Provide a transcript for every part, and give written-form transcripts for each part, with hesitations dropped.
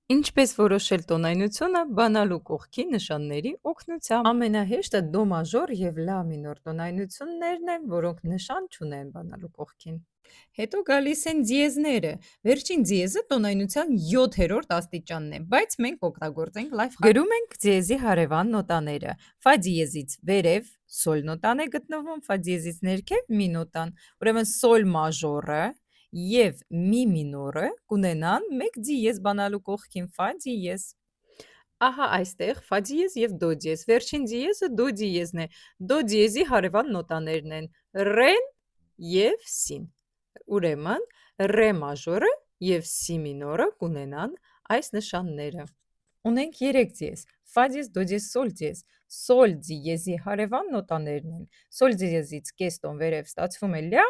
Ինչպես որոշել տոնայնությունը բանալու կողքի նշանների օգնությամբ։ Ամենահեշտը դո մաժոր և լա մինոր տոնայնություններն են, որոնք նշան չունեն բանալու կողքին։ Հետո գալիս են դիեզները։ Վերջին դիեզը տոնայնության 7-րդ աստիճանն է, բայց մենք օգտագործենք լայֆխաք։ Գրում ենք դիեզի հարևան նոտաները։ Ֆա դիեզից վերև սոլ նոտան է գտնվում, ֆա դիեզից ներքև մի նոտան։ Ուրեմն սոլ մաժորը և մի մինորը կունենան մեկ դիեզ բանալու կողքին ֆա դիեզ։ Ահա այստեղ ֆա դիեզ և դո դիեզ։ Վերջին դիեզը դո դիեզն է։ Դո դիեզի հարևան նոտաներն են ռեն և սին։ Ուրեմն ռե մաժորը և սի մինորը կունենան այս նշանները։ Ունենք 3 դիեզ՝ ֆա դիեզ, դո դիեզ, սոլ դիեզ։ Սոլ դիեզի հարևան նոտաներն են։ Սոլ դիեզից կես տոն վերև ստացվում է լյա,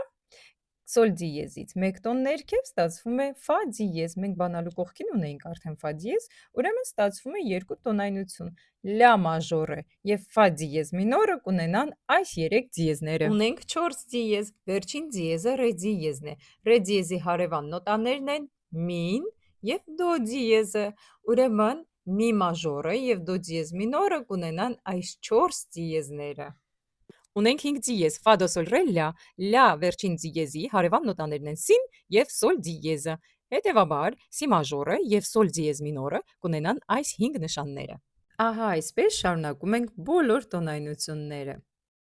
սոլ դիեզից մեկ տոն ներքև ստացվում է ֆա դիեզ։ Մենք բանալու կողքին ունեինք արդեն ֆա դիեզ, ուրեմն ստացվում է երկու տոնայնություն։ Լա մաժորը և ֆա դիեզ մինորը կունենան այս 3 դիեզները։ Ունենք 4 դիեզ։ Վերջին դիեզը ռե դիեզն է։ Ռե դիեզի հարևան նոտաներն են մին և դո դիեզը։ Ուրեմն մի մաժորը և դո դիեզ մինորը կունենան այս 4 դիեզները։ Ունենք 5 դիեզ՝ ֆա դո սոլ ռե լա։ Լա վերջին դիեզի հարևան նոտաներն են սին և սոլ դիեզը։ Հետևաբար սի մաժորը և սոլ դիեզ մինորը կունենան այս 5 նշանները։ Ահա այսպես շարունակում ենք բոլոր տոնայնությունները։